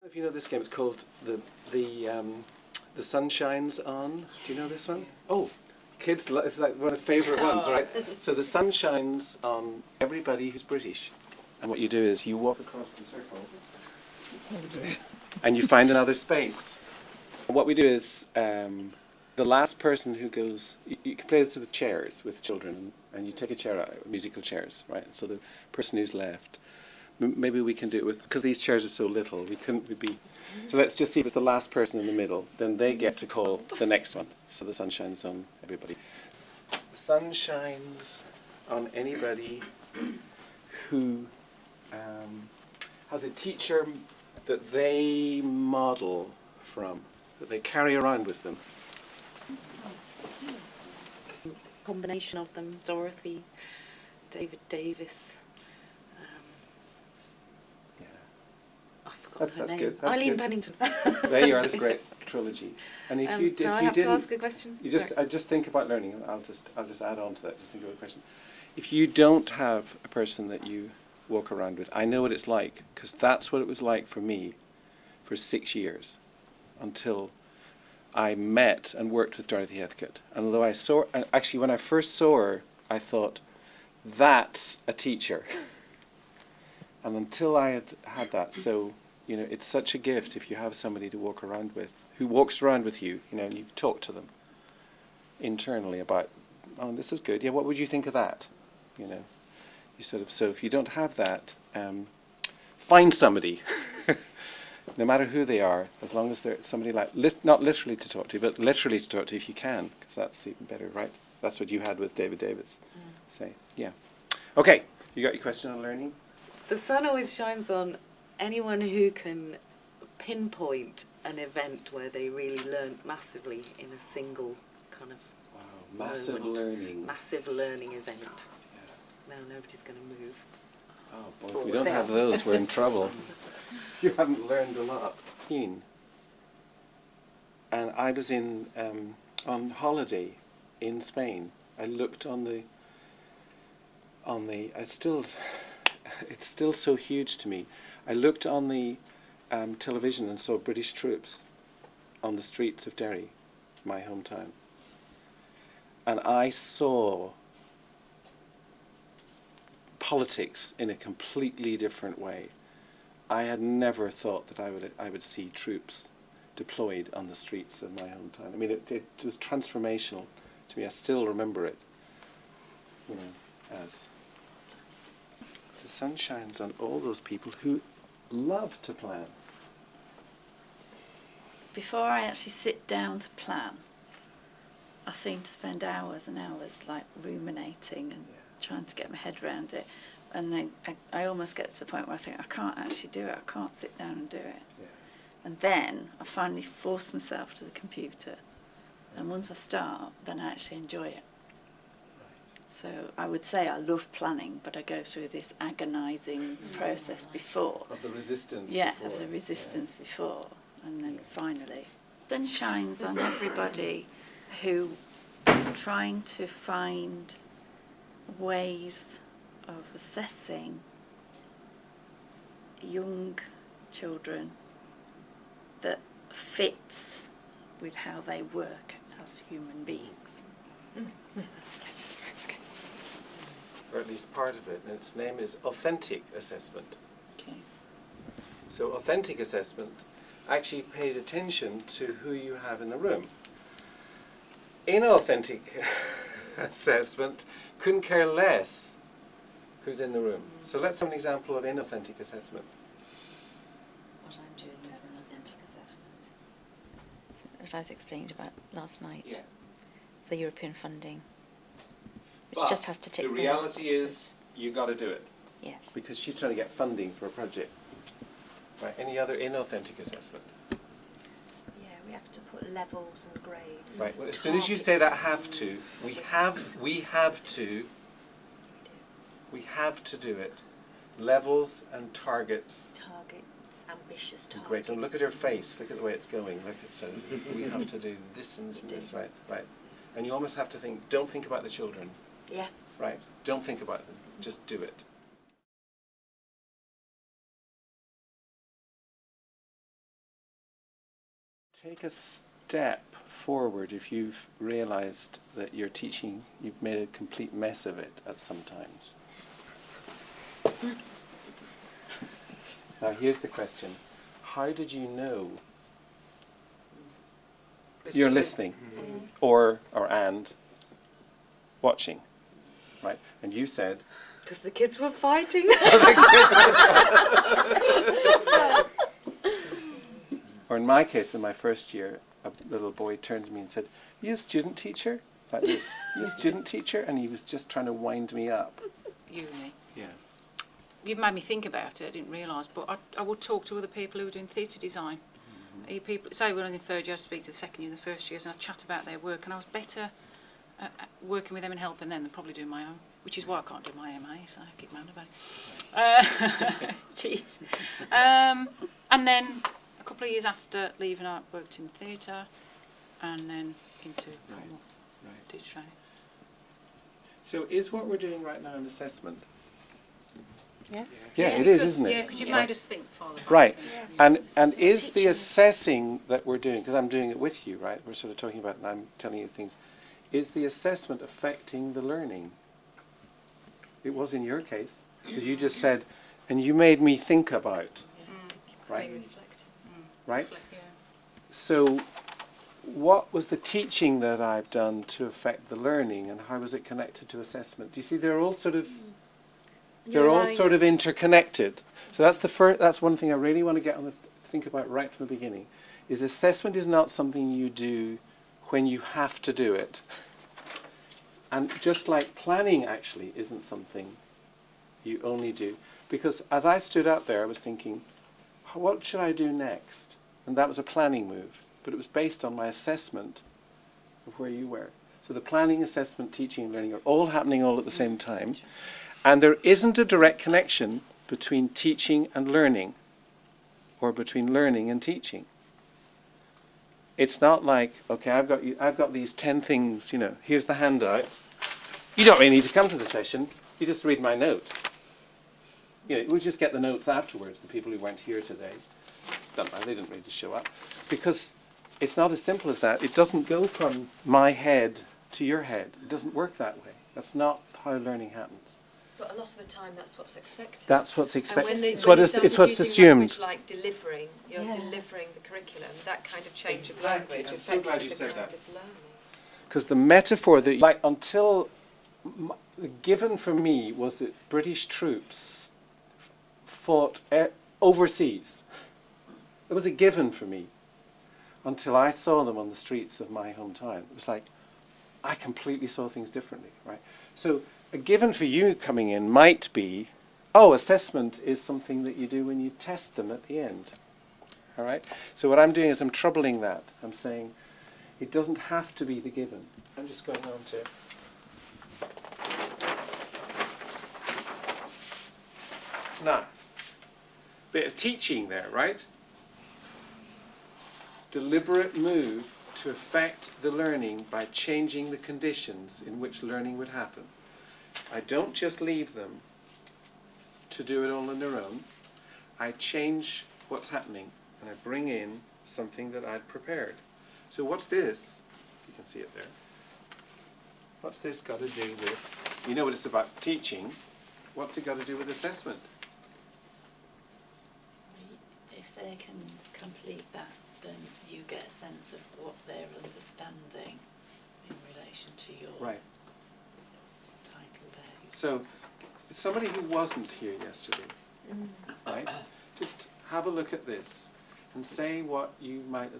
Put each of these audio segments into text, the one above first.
If you know this game, it's called the Sun Shines On. Do you know this one? Oh, kids, it's like one of the favourite ones, right? So the sun shines on everybody who's British, and what you do is you walk across the circle, and you find another space. And what we do is the last person who goes, you can play this with chairs, with children, and you take a chair out, musical chairs, right? So the person who's left. Maybe we can do it with, because these chairs are so little, we couldn't be. So let's just see if it's the last person in the middle, then they get to call the next one. So the sun shines on everybody. The sun shines on anybody who has a teacher that they model from, that they carry around with them. Combination of them, Dorothy, David Davis. That's good. That's Eileen good. Pennington. There you are. That's a great trilogy. And if you did, so I have to ask a question. You just think about learning. I'll just add on to that. Just think of a question. If you don't have a person that you walk around with, I know what it's like, because that's what it was like for me for 6 years, until I met and worked with Dorothy Heathcote. And although I saw, and actually when I first saw her, I thought, that's a teacher. And until I had that, so. You know, it's such a gift if you have somebody to walk around with, who walks around with you, you know, and you talk to them internally about, oh, this is good. Yeah, what would you think of that? You know, you sort of, so if you don't have that, find somebody, no matter who they are, as long as they're somebody like, not literally to talk to you, but literally to talk to you if you can, because that's even better, right? That's what you had with David Davis. Say, yeah. Okay, you got your question on learning? The sun always shines on anyone who can pinpoint an event where they really learned massively in a single kind of massive learning. Massive learning event. Yeah. Now nobody's going to move. Oh boy, if we don't have those, we're in trouble. You haven't learned a lot. And I was on holiday in Spain. I looked on the it's still so huge to me. I looked on the television and saw British troops on the streets of Derry, my hometown. And I saw politics in a completely different way. I had never thought that I would see troops deployed on the streets of my hometown. I mean, it was transformational to me. I still remember it, you know, as the sun shines on all those people who love to plan. Before I actually sit down to plan, I seem to spend hours and hours like ruminating and trying to get my head around it, and then I almost get to the point where I think I can't actually do it, I can't sit down and do it. And then I finally force myself to the computer, and once I start, then I actually enjoy it. So I would say I love planning, but I go through this agonising process before. Of the resistance. Yeah, before. of the resistance before. And then finally, sun shines on everybody who is trying to find ways of assessing young children that fits with how they work as human beings. Or at least part of it, and its name is Authentic Assessment. Okay. So Authentic Assessment actually pays attention to who you have in the room. Inauthentic Assessment couldn't care less who's in the room. So let's have an example of inauthentic assessment. What I'm doing is an authentic assessment. What I was explaining about last night for European funding. Which But just has to tick the reality is you got to do it. Yes. Because she's trying to get funding for a project. Right. Any other inauthentic assessment? Yeah, we have to put levels and grades. Right. Well, as soon as you say that have to, we have to do it. Levels and targets. Targets, ambitious targets. Great. And look at her face. Look at the way it's going. Look at, so we have to do this and this and this. Right. Right. And you almost have to think. Don't think about the children. Yeah. Right. Don't think about them. Just do it. Take a step forward if you've realized that you're teaching, you've made a complete mess of it at some times. Now here's the question. How did you know you're listening or and watching, right? And you said Because the kids were fighting. or in my case, in my first year, a little boy turned to me and said, "You a student teacher?" Like this. "You a student teacher?" And he was just trying to wind me up. Uni. Yeah. You've made me think about it. I didn't realise, but I would talk to other people who were doing theatre design. You people, say we're in the third year, I'd speak to the second year and the first years, and I'd chat about their work, and I was better at working with them and helping them than probably doing my own, which is why I can't do my MA, so I keep moaning about it. Jeez. And then a couple of years after leaving, I worked in theatre, and then into formal teacher training. So is what we're doing right now an assessment? Yes. Yeah, it is, isn't it? Yeah, because you've made us think, Father. Right. Yes. And So it's is the teaching. assessing that we're doing, because I'm doing it with you, right? We're sort of talking about it and I'm telling you things. Is the assessment affecting the learning? It was in your case, because you just said, and you made me think about, right? Right? Yeah. So what was the teaching that I've done to affect the learning, and how was it connected to assessment? Do you see, they're all sort of interconnected. So that's the first. That's one thing I really want to get on the think about right from the beginning. Is assessment is not something you do when you have to do it, and just like planning actually isn't something you only do. Because as I stood out there, I was thinking, what should I do next? And that was a planning move, but it was based on my assessment of where you were. So the planning, assessment, teaching, and learning are all happening all at the same time. And there isn't a direct connection between teaching and learning, or between learning and teaching. It's not like, okay, I've got these 10 things, here's the handout. You don't really need to come to the session, you just read my notes. We'll just get the notes afterwards, the people who weren't here today. Don't matter, they didn't really show up. Because it's not as simple as that. It doesn't go from my head to your head. It doesn't work that way. That's not how learning happens. But a lot of the time, that's what's expected. That's what's expected. And when It's what's using assumed. language like delivering, you're delivering the curriculum. That kind of change of Exactly. language I'm so affected glad you the said kind that. of learning. Because the metaphor that, until the given for me was that British troops fought overseas. It was a given for me until I saw them on the streets of my hometown. It was like I completely saw things differently, right? So a given for you coming in might be, assessment is something that you do when you test them at the end. All right? So what I'm doing is I'm troubling that. I'm saying it doesn't have to be the given. I'm just going on to now. Bit of teaching there, right? Deliberate move to affect the learning by changing the conditions in which learning would happen. I don't just leave them to do it all on their own. I change what's happening and I bring in something that I'd prepared. So what's this? You can see it there. What's this got to do with, you know what it's about teaching, what's it got to do with assessment? If they can complete that, then you get a sense of what they're understanding in relation to your Right. title there. So, somebody who wasn't here yesterday, right? Just have a look at this and say what you might.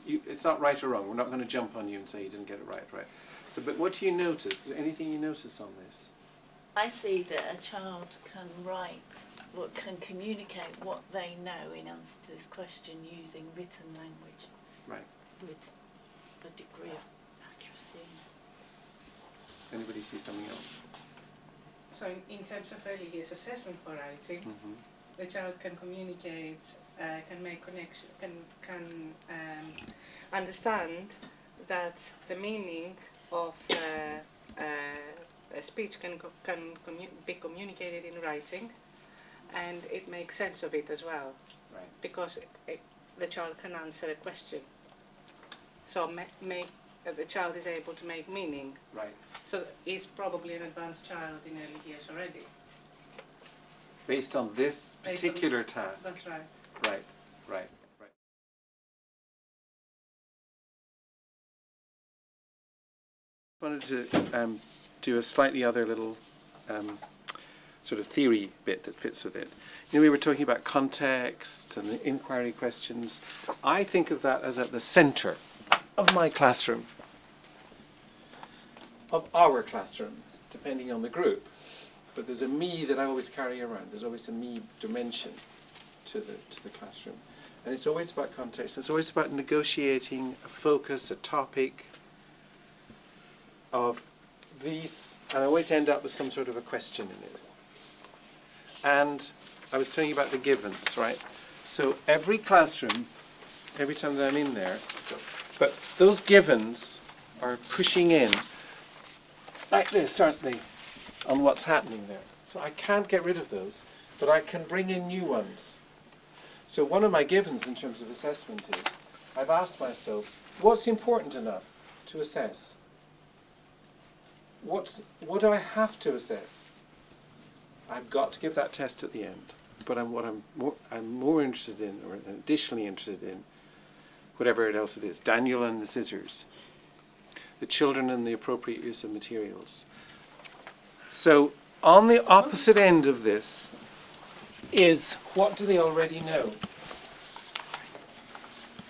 It's not right or wrong. We're not going to jump on you and say you didn't get it right. So, but what do you notice? Is there anything you notice on this? I see that a child can write, can communicate what they know in answer to this question using written language. Right. With a degree of accuracy. Anybody see something else? So in terms of early years assessment for writing, the child can communicate, can make connection, can understand that the meaning of a speech can be communicated in writing, and it makes sense of it as well, Right. because the child can answer a question So the child is able to make meaning. Right. So he's probably an advanced child in early years already. Based on this Based on- particular task. That's right. Right, right, right. I wanted to do a slightly other little sort of theory bit that fits with it. You know, we were talking about contexts and inquiry questions. I think of that as at the centre of my classroom, of our classroom, depending on the group. But there's a me that I always carry around. There's always a me dimension to the classroom. And it's always about context. It's always about negotiating a focus, a topic of these. And I always end up with some sort of a question in it. And I was telling you about the givens, right? So every classroom, every time that I'm in there, but those givens are pushing in like this, aren't they, on what's happening there. So I can't get rid of those, but I can bring in new ones. So one of my givens in terms of assessment is, I've asked myself, what's important enough to assess? What do I have to assess? I've got to give that test at the end. But I'm more interested in, or additionally interested in, whatever else it is, Daniel and the scissors, the children and the appropriate use of materials. So on the opposite end of this is, what do they already know?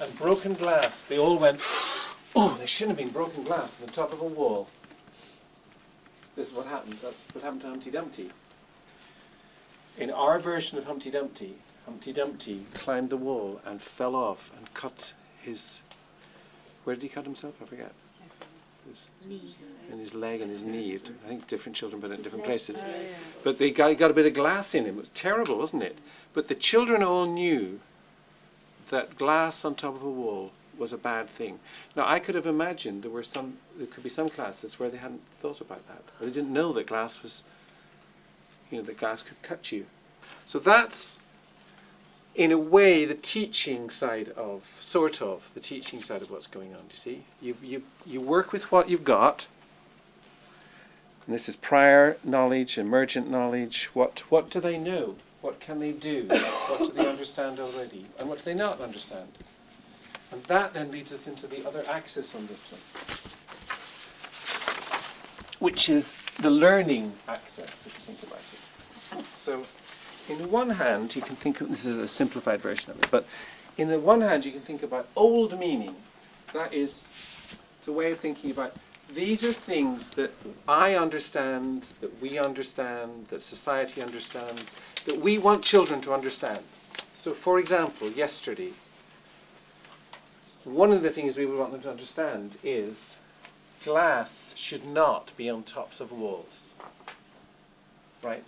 And broken glass, they all went, oh, there shouldn't have been broken glass on the top of a wall. This is what happened. That's what happened to Humpty Dumpty. In our version of Humpty Dumpty climbed the wall and fell off and cut his, where did he cut himself? I forget. In his leg and his knee. I think different children put it in different places. But he got a bit of glass in him. It was terrible, wasn't it? But the children all knew that glass on top of a wall was a bad thing. Now I could have imagined there could be some classes where they hadn't thought about that. Or they didn't know that glass was, that glass could cut you. So that's, in a way, the teaching side of what's going on, you see? You work with what you've got, and this is prior knowledge, emergent knowledge. What do they know? What can they do? What do they understand already? And what do they not understand? And that then leads us into the other axis on this one, which is the learning axis, if you think about it. So, in the one hand, you can think of, this is a simplified version of it, but in the one hand you can think about old meaning. That is the way of thinking about, these are things that I understand, that we understand, that society understands, that we want children to understand. So for example, yesterday, one of the things we would want them to understand is glass should not be on tops of walls. Right?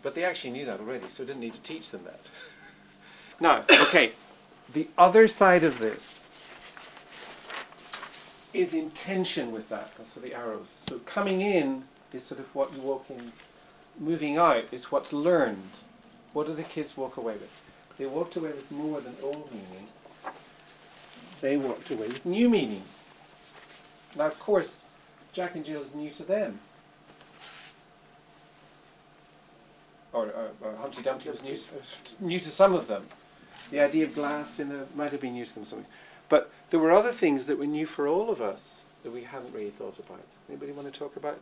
But they actually knew that already, so I didn't need to teach them that. Now, okay, the other side of this is in tension with that. That's for the arrows. So coming in is sort of what you walk in. Moving out is what's learned. What do the kids walk away with? They walked away with more than old meaning. They walked away with new meaning. Now, of course, Jack and Jill is new to them. Or Humpty Dumpty was new to some of them. The idea of glass might have been new to them something. But there were other things that were new for all of us that we hadn't really thought about. Anybody want to talk about?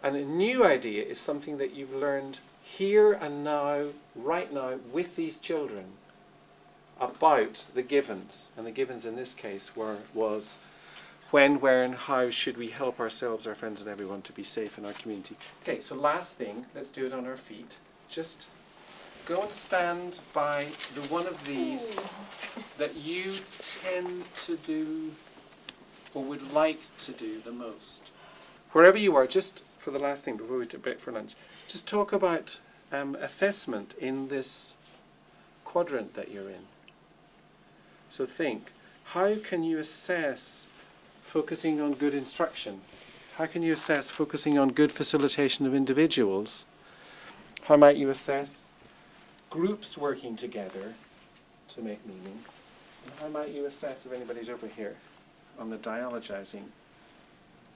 And a new idea is something that you've learned here and now, right now, with these children, about the givens. And the givens in this case was when, where, and how should we help ourselves, our friends, and everyone to be safe in our community. Okay, so last thing, let's do it on our feet. Just go and stand by the one of these that you tend to do or would like to do the most. Wherever you are, just for the last thing before we break for lunch, just talk about assessment in this quadrant that you're in. So think, how can you assess focusing on good instruction? How can you assess focusing on good facilitation of individuals? How might you assess groups working together to make meaning? How might you assess, if anybody's over here, on the dialogizing,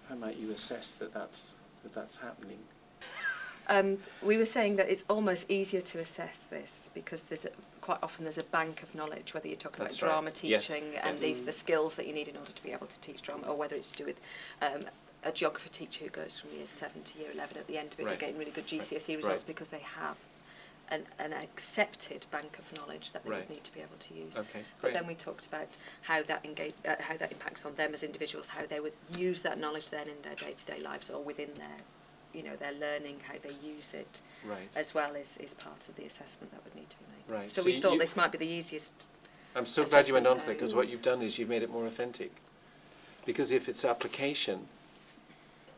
how might you assess that that's happening? We were saying that it's almost easier to assess this because quite often there's a bank of knowledge, whether you're talking That's about drama right. Yes, teaching and yes. the skills that you need in order to be able to teach drama, or whether it's to do with a geography teacher who goes from year 7 to year 11 at the end of it, Right. they're getting really good GCSE results because they have an accepted bank of knowledge that they Right. would need to be able to use. Okay, But great. then we talked about how that impacts on them as individuals, how they would use that knowledge then in their day-to-day lives or within their learning, how they use it, Right. as well is part of the assessment that would need to be made. Right. So, So we thought you- this might be the easiest. I'm so glad you went on to that, assessment because what you've done is you've made it more authentic. Because if it's application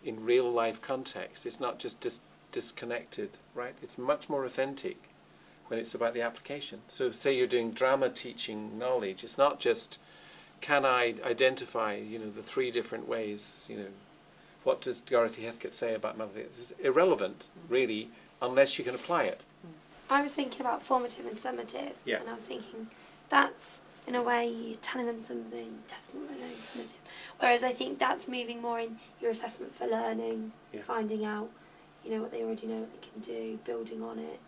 in real life context, it's not just disconnected, right? It's much more authentic when it's about the application. So say you're doing drama teaching knowledge, it's not just, can I identify, the 3 different ways, what does Dorothy Heathcote say about Macbeth? It's irrelevant, really, unless you can apply it. I was thinking about formative and summative, Yeah. and I was thinking that's, in a way, you're telling them something, testing what they know, summative. Whereas I think that's moving more in your assessment for learning, Yeah. finding out, what they already know, what they can do, building on it.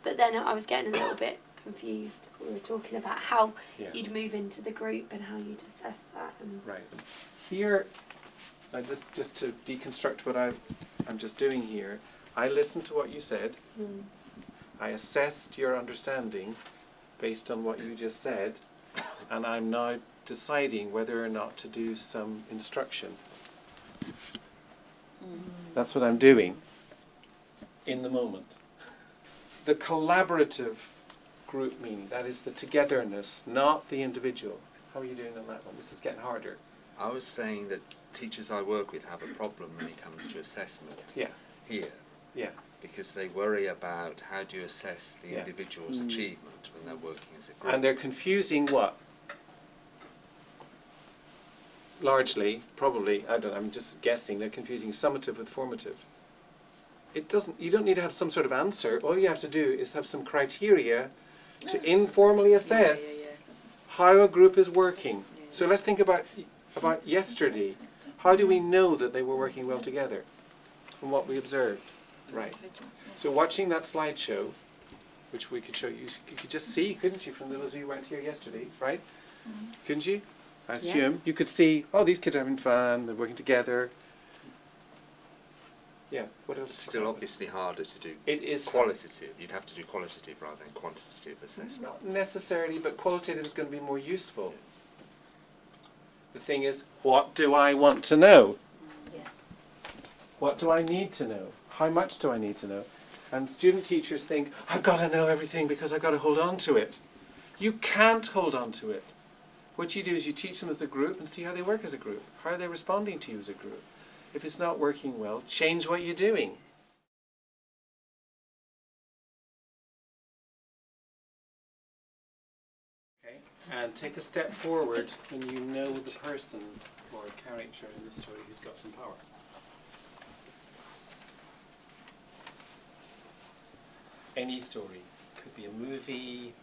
But then I was getting a little bit confused. We were talking about how Yeah. you'd move into the group and how you'd assess that. And Right. Here, just to deconstruct what I'm just doing here, I listened to what you said. I assessed your understanding based on what you just said, and I'm now deciding whether or not to do some instruction. That's what I'm doing in the moment. The collaborative group meaning, that is the togetherness, not the individual. How are you doing on that one? This is getting harder. I was saying that teachers I work with have a problem when it comes to assessment Yeah, here, yeah. because they worry about how do you assess the Yeah. individual's achievement when they're working as a group. And they're confusing what? Largely, probably, I'm just guessing, they're confusing summative with formative. You don't need to have some sort of answer. All you have to do is have some criteria to informally assess how a group is working. So let's think about yesterday. How do we know that they were working well together? From what we observed. Right. So watching that slideshow, which we could show you, you could just see, couldn't you, from those who weren't here yesterday, right? Couldn't you? I assume. You could see, oh, these kids are having fun, they're working together. Yeah, what else? It's still obviously harder to do It is qualitative. You'd have to do qualitative rather than quantitative assessment. Not necessarily, but qualitative is going to be more useful. The thing is, what do I want to know? What do I need to know? How much do I need to know? And student teachers think, I've got to know everything because I've got to hold on to it. You can't hold on to it. What you do is you teach them as a group and see how they work as a group. How are they responding to you as a group? If it's not working well, change what you're doing. Okay. And take a step forward when you know the person or character in the story who's got some power. Any story. Could be a movie,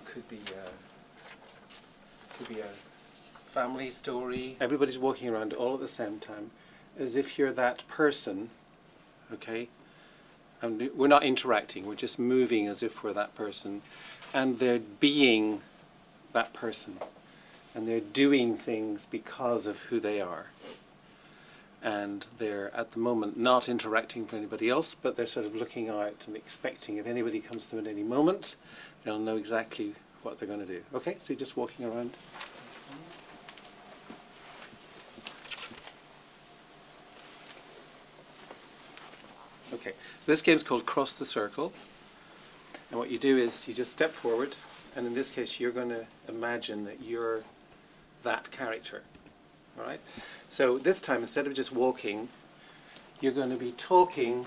could be a family story. Everybody's walking around all at the same time as if you're that person, okay? And we're not interacting, we're just moving as if we're that person. And they're being that person. And they're doing things because of who they are. And they're, at the moment, not interacting with anybody else, but they're sort of looking out and expecting if anybody comes to them at any moment, they'll know exactly what they're going to do. Okay, so you're just walking around. Okay, so this game's called Cross the Circle. And what you do is you just step forward, and in this case you're going to imagine that you're that character. All right? So this time, instead of just walking, you're going to be talking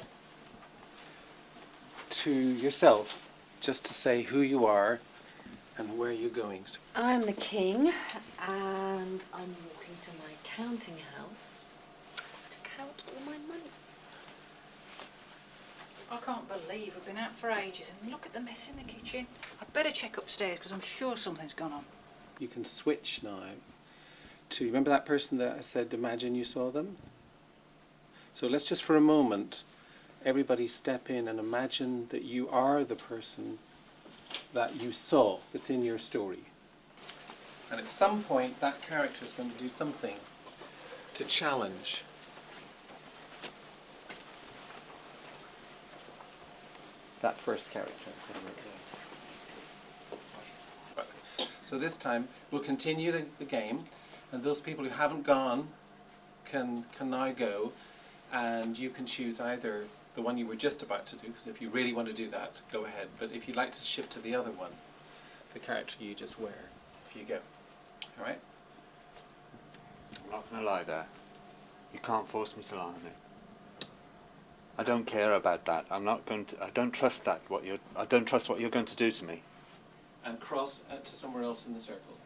to yourself, just to say who you are and where you're going. So I'm the king, and I'm walking to my counting house to count all my money. I can't believe we've been out for ages and look at the mess in the kitchen. I'd better check upstairs because I'm sure something's gone on. you can switch now to, remember that person that I said, imagine you saw them? So let's just for a moment, everybody step in and imagine that you are the person that you saw, that's in your story. And at some point, that character is going to do something to challenge that first character. So this time, we'll continue the game, and those people who haven't gone can now go, and you can choose either the one you were just about to do, because if you really want to do that, go ahead. But if you'd like to shift to the other one, the character you just were, if you go. All right? I'm not going to lie there. You can't force me to lie on it. I don't care about that. I'm not going to. I don't trust that. I don't trust what you're going to do to me. And cross to somewhere else in the circle.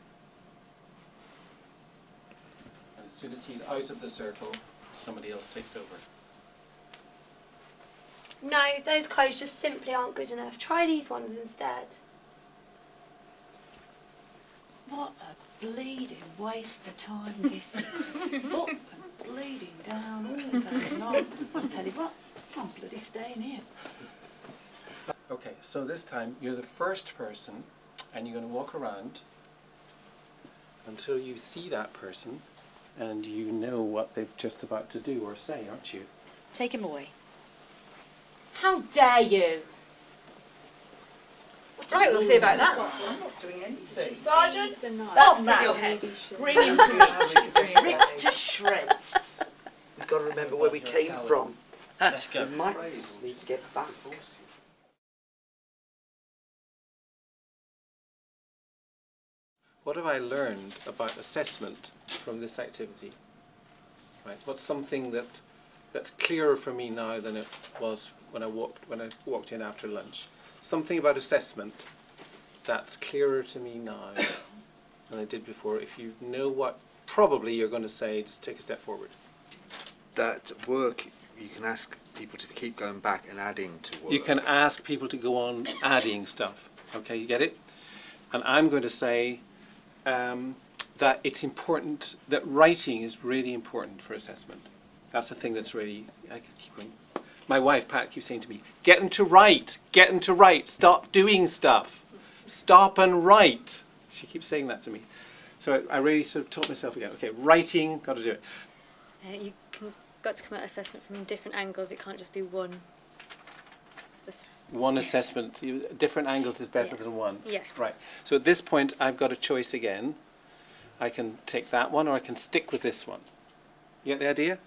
And as soon as he's out of the circle, somebody else takes over. No, those clothes just simply aren't good enough. Try these ones instead. What a bleeding waste of time this is. Up and bleeding down all the day long. I'll tell you what, I'm bloody staying here. Okay, so this time you're the first person, and you're going to walk around until you see that person and you know what they're just about to do or say, aren't you? Take him away. How dare you? Right, we'll see about that. I'm not doing anything. Sergeant, Off with your head. Bring him to me. Ripped to shreds. We've got to remember where we came from. Let's go. We might need to get back. What have I learned about assessment from this activity? Right. What's something that's clearer for me now than it was when I walked in after lunch? Something about assessment that's clearer to me now than I did before. If you know what probably you're going to say, just take a step forward. That work, you can ask people to keep going back and adding to work. You can ask people to go on adding stuff. Okay, you get it? And I'm going to say that it's important, that writing is really important for assessment. That's the thing that's really, I could keep going. My wife, Pat, keeps saying to me, get them to write, stop doing stuff, stop and write. She keeps saying that to me. So I really sort of taught myself again, okay, writing, got to do it. Got to come at assessment from different angles, it can't just be one. One assessment, different angles is better than one. Yeah. Right. So at this point, I've got a choice again. I can take that one or I can stick with this one. You get the idea?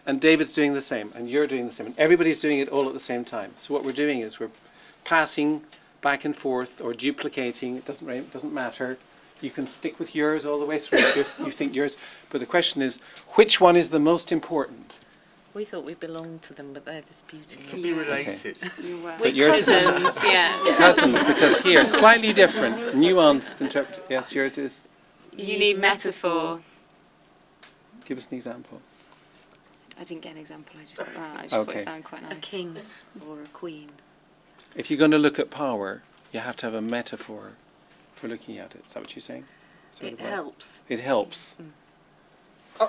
And David's doing the same, and you're doing the same, and everybody's doing it all at the same time. So what we're doing is we're passing back and forth or duplicating. It doesn't matter. You can stick with yours all the way through if you think yours. But the question is, which one is the most important? We thought we belonged to them, but they're disputing. It can be related. But yours Cousins, yeah. Cousins, because here, slightly different, nuanced interpret. Yes, yours is. You need metaphor. Give us an example. I didn't get an example, I just got that. I just thought it sounded quite nice. A king or a queen. If you're going to look at power, you have to have a metaphor for looking at it. Is that what you're saying? It helps. It helps.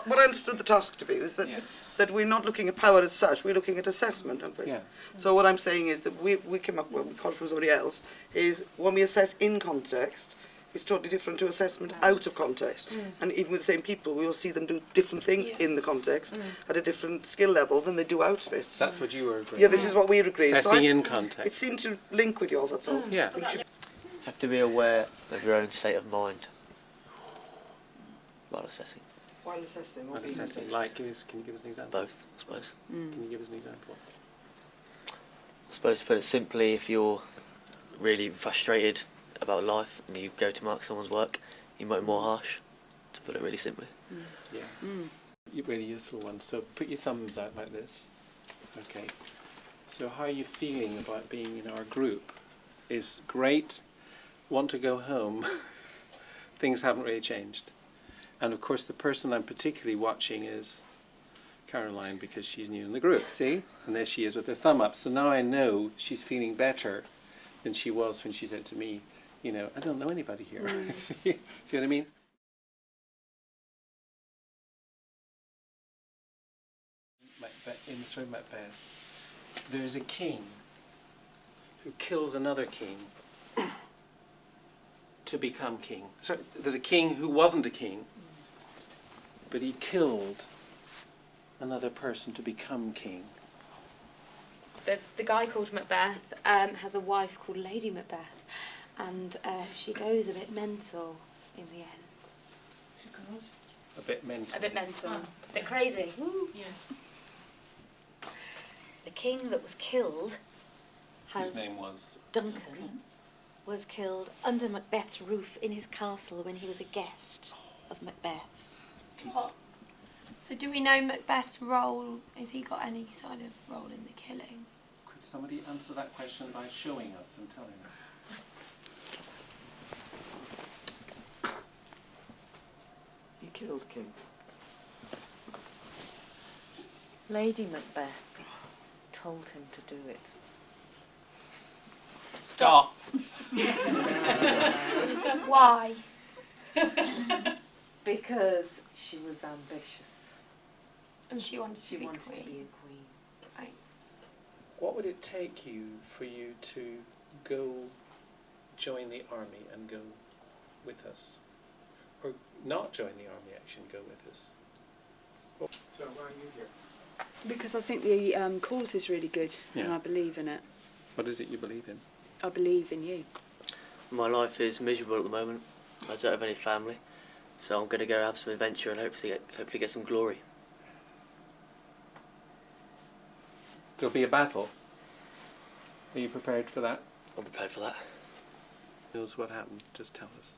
What I understood the task to be was that that we're not looking at power as such, we're looking at assessment, aren't we? Yeah. So what I'm saying is that we came up, well, we called from somebody else, is when we assess in context, it's totally different to assessment out of context. And even with the same people, we'll see them do different things in the context at a different skill level than they do out of it. That's what you were agreeing. Yeah, this is what we agreed. Assessing in It context. seemed to link with yours, that's all. Yeah. You have to be aware of your own state of mind while assessing. While assessing. While assessing. Like, can you give us an example? Both, I suppose. Can you give us an example? I suppose to put it simply, if you're really frustrated about life and you go to mark someone's work, you might be more harsh, to put it really simply. Yeah. Really useful one. So put your thumbs out like this. Okay. So how are you feeling about being in our group? Is great. Want to go home. Things haven't really changed. And of course the person I'm particularly watching is Caroline, because she's new in the group, see? And there she is with her thumb up. So now I know she's feeling better than she was when she said to me, You know, I don't know anybody here. See what I mean? In the story of Macbeth, there's a king who kills another king to become king. So there's a king who wasn't a king, but he killed another person to become king. The guy called Macbeth has a wife called Lady Macbeth, and she goes a bit mental in the end. She goes. A bit mental. A bit mental. A bit crazy. Yeah. The king that was killed His name was Duncan was killed under Macbeth's roof in his castle when he was a guest of Macbeth. So do we know Macbeth's role? Has he got any sort of role in the killing? Could somebody answer that question by showing us and telling us? He killed King. Lady Macbeth told him to do it. Stop! Why? Because she was ambitious. And she wanted She to be wanted queen. to be a queen. Right. What would it take you for you to go join the army and go with us? Or not join the army actually and go with us? So why are you here? Because I think the cause is really good, and Yeah. I believe in it. What is it you believe in? I believe in you. My life is miserable at the moment. I don't have any family, so I'm going to go have some adventure and hopefully get some glory. There'll be a battle. Are you prepared for that? I'm prepared for that. Knows what happened? Just tell us.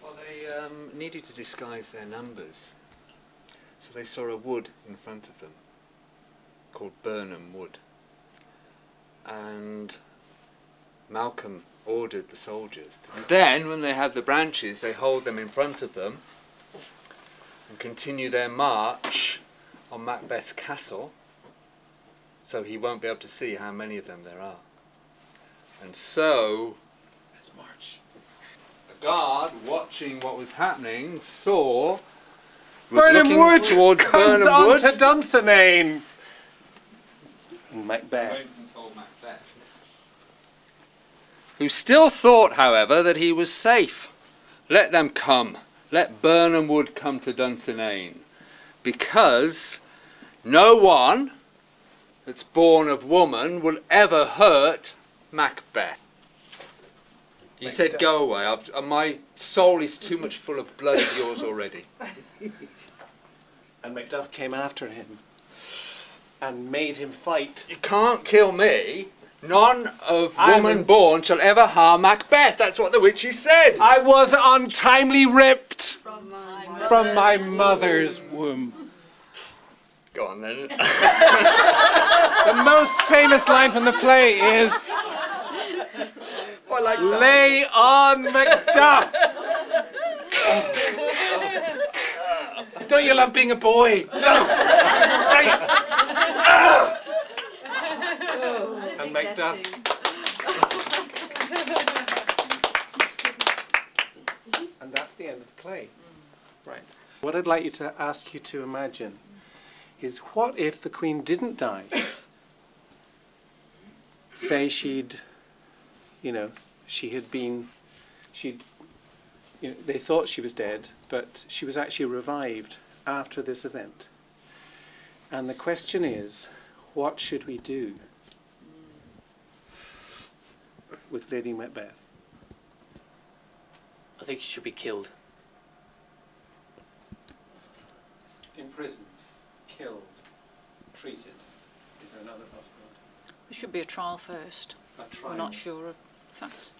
Well, they needed to disguise their numbers. So they saw a wood in front of them called Burnham Wood. And Malcolm ordered the soldiers to... And then, when they have the branches, they hold them in front of them and continue their march on Macbeth's castle, so he won't be able to see how many of them there are. And so... Let's march. The guard, watching what was happening, saw... Burnham Wood towards comes Burnham on Wood. to Dunsinane. Macbeth. Who still thought, however, that he was safe. Let them come. Let Burnham Wood come to Dunsinane. Because no one that's born of woman will ever hurt Macbeth. He said, go away. My soul is too much full of blood of yours already. And Macduff came after him and made him fight. You can't kill me. None of woman born shall ever harm Macbeth. That's what the witchy said. I was untimely ripped from my mother's womb. Go on then. The most famous line from the play is, I like that. lay on Macduff. Don't you love being a boy? No. Right. And Macduff. And that's the end of the play. Right. What I'd like you to ask you to imagine is, what if the Queen didn't die? Say she'd, they thought she was dead, but she was actually revived after this event. And the question is, what should we do with Lady Macbeth? I think she should be killed. Imprisoned, killed, treated. Is there another possibility? There should be a trial first. A trial? We're not sure of fact.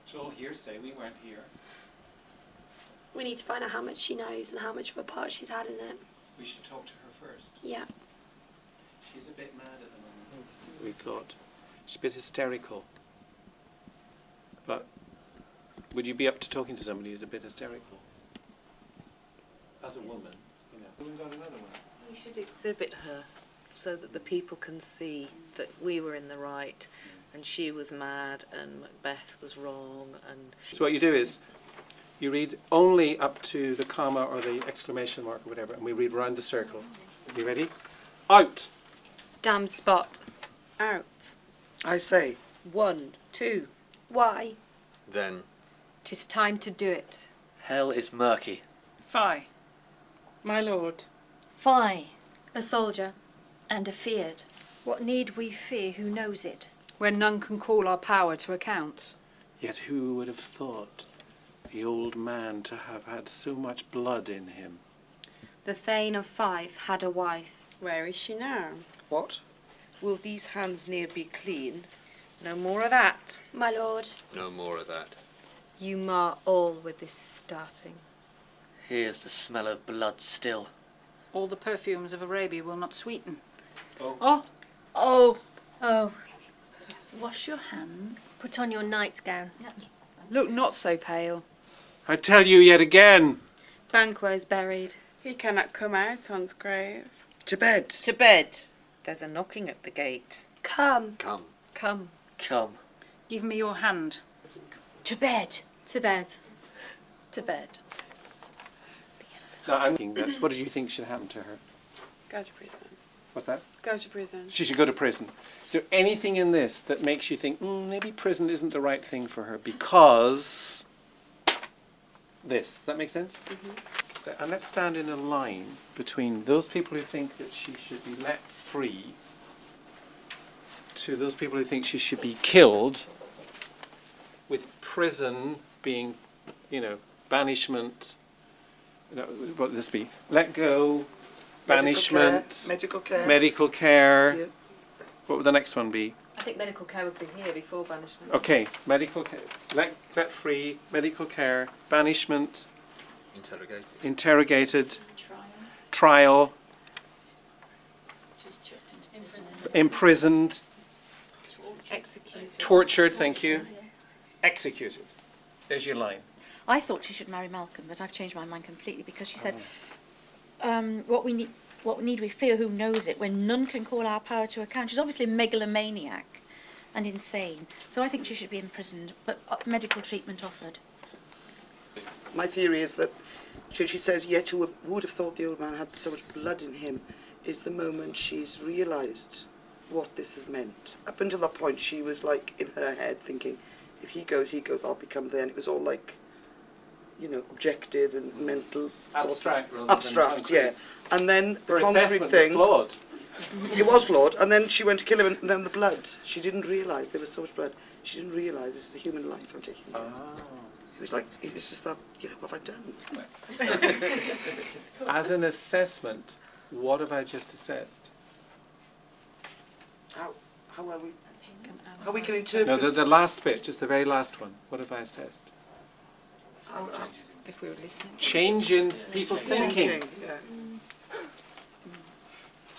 It's all hearsay. We weren't here. We need to find out how much she knows and how much of a part she's had in it. We should talk to her first. Yeah. She's a bit mad at the moment. We thought. She's a bit hysterical. But would you be up to talking to somebody who's a bit hysterical? As a woman, We've got another one. We should exhibit her so that the people can see that we were in the right and she was mad, and Macbeth was wrong, and... So what you do is, you read only up to the comma or the exclamation mark or whatever, and we read round the circle. Are you ready? Out. Damn spot. Out. I say. 1, 2. Why? Then. 'Tis time to do it. Hell is murky. Fie. My lord. Fie. A soldier. And afeard. What need we fear? Who knows it? When none can call our power to account. Yet who would have thought the old man to have had so much blood in him? The Thane of Fife had a wife. Where is she now? What? Will these hands near be clean? No more of that. My lord. No more of that. You mar all with this starting. Here's the smell of blood still. All the perfumes of Arabia will not sweeten. Oh. Oh, Oh. Oh, Wash your hands. put on your nightgown. Look not so pale. I tell you yet again. Banquo's buried. He cannot come out on's grave. To bed. To bed. There's a knocking at the gate. Come. Come. Come. Come. give me your hand. To bed. To bed. To bed. Now, I'm thinking that. What did you think should happen to her? Go to prison. What's that? Go to prison. She should go to prison. Is there anything in this that makes you think, maybe prison isn't the right thing for her because this? Does that make sense? Mm-hmm. And let's stand in a line between those people who think that she should be let free to those people who think she should be killed, with prison being, banishment. What would this be? Let go, banishment, medical care. Yeah. What would the next one be? I think medical care would be here before banishment. Okay, medical care, let free, medical care, banishment, interrogated, trial, imprisoned, Executed. tortured, thank you, executed. There's your line. I thought she should marry Malcolm, but I've changed my mind completely because she said, what need we fear? Who knows it? When none can call our power to account. She's obviously a megalomaniac and insane. So I think she should be imprisoned, but medical treatment offered. My theory is that she says, yet who would have thought the old man had so much blood in him, is the moment she's realised what this has meant. Up until that point, she was like in her head thinking, if he goes, I'll become there. And it was all like, objective and mental. Abstract, sort of, abstract, yeah. And then the Her concrete assessment thing. was flawed. It was flawed. And then she went to kill him, and then the blood. She didn't realise there was so much blood. She didn't realise this is a human life I'm taking. It was just that, what have I done? As an assessment, what have I just assessed? How are we? How we can interpret? No, the last bit, just the very last one. What have I assessed? If we were listening. Change in people's thinking. Yeah.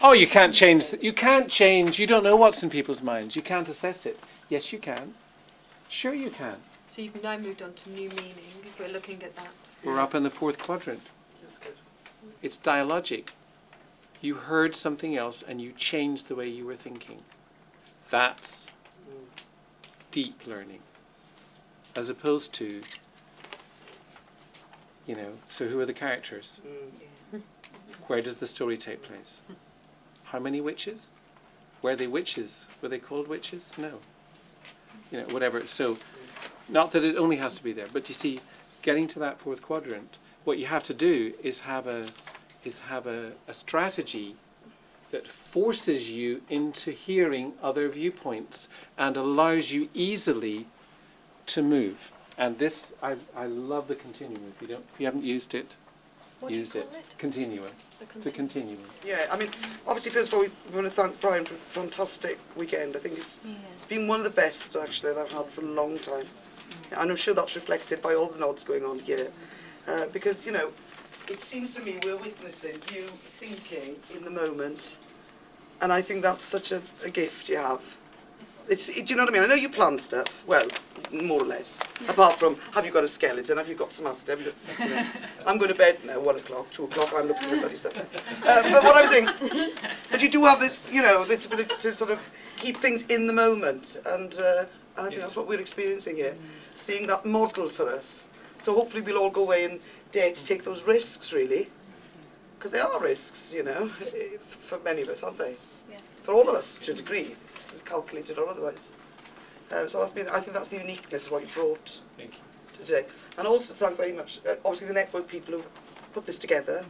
Oh, you can't change. You can't change. You don't know what's in people's minds. You can't assess it. Yes, you can. Sure, you can. So you've now moved on to new meaning, if we're looking at that. We're up in the fourth quadrant. That's good. It's dialogic. You heard something else and you changed the way you were thinking. That's deep learning. As opposed to, so who are the characters? Where does the story take place? How many witches? Were they witches? Were they called witches? No. Whatever. So, not that it only has to be there, but you see, getting to that fourth quadrant, what you have to do is have a strategy that forces you into hearing other viewpoints and allows you easily to move. And this, I love the continuum. If you haven't used it, use it. Continuum. It's a continuum. Yeah, I mean, obviously, first of all, we want to thank Brian for a fantastic weekend. I think it's been one of the best, actually, that I've had for a long time. And I'm sure that's reflected by all the nods going on here. Because, it seems to me we're witnessing you thinking in the moment. And I think that's such a gift you have. It's, do you know what I mean? I know you plan stuff, well, more or less. Apart from, have you got a skeleton? Have you got some acid? I'm going to bed now, 1 o'clock, 2 o'clock, I'm looking at bloody stuff. But what I'm saying, but you do have this, you know, this ability to sort of keep things in the moment. And I think that's what we're experiencing here. Seeing that modelled for us. So hopefully we'll all go away and dare to take those risks, really. Because they are risks, you know, for many of us, aren't they? Yes. For all of us, to a degree. Calculated or otherwise. So that's been, I think that's the uniqueness of what you brought today. And also thank very much, obviously the network people who put this together,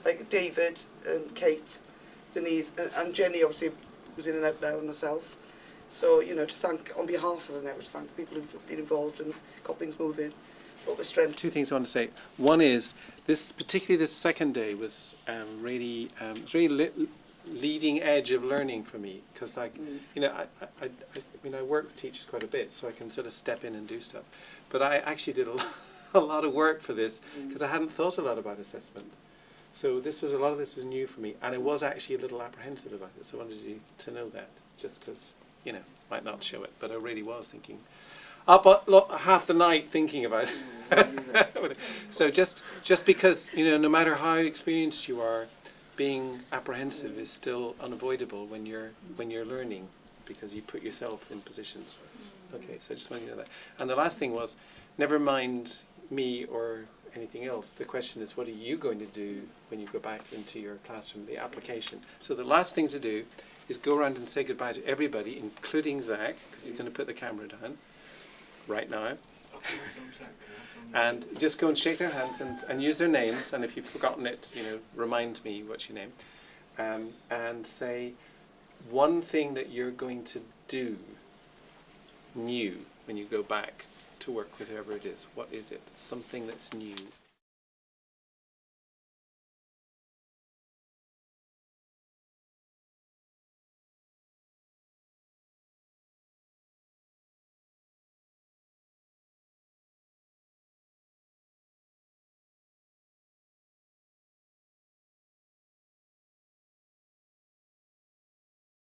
like David, Kate, Denise, and Jenny obviously was in and out now, and myself. So, you know, to thank, on behalf of the network, to thank people who've been involved and got things moving, brought the strength. Two things I want to say. One is, particularly this second day was really leading edge of learning for me, because like you know I mean I work with teachers quite a bit, so I can sort of step in and do stuff, but I actually did a lot of work for this because I hadn't thought a lot about assessment, so a lot of this was new for me, and I was actually a little apprehensive about it, so I wanted you to know that, just because, you know, might not show it, but I really was thinking up half the night thinking about it. So just because, you know, no matter how experienced you are, being apprehensive is still unavoidable when you're learning, because you put yourself in positions. Okay, so I just wanted you to know that. And the last thing was, never mind me or anything else. The question is, what are you going to do when you go back into your classroom, the application? So the last thing to do is go around and say goodbye to everybody, including Zach, because he's going to put the camera down right now. And just go and shake their hands and use their names, and if you've forgotten it, you know, remind me what's your name, and say one thing that you're going to do new when you go back to work with whoever it is. What is it? Something that's new.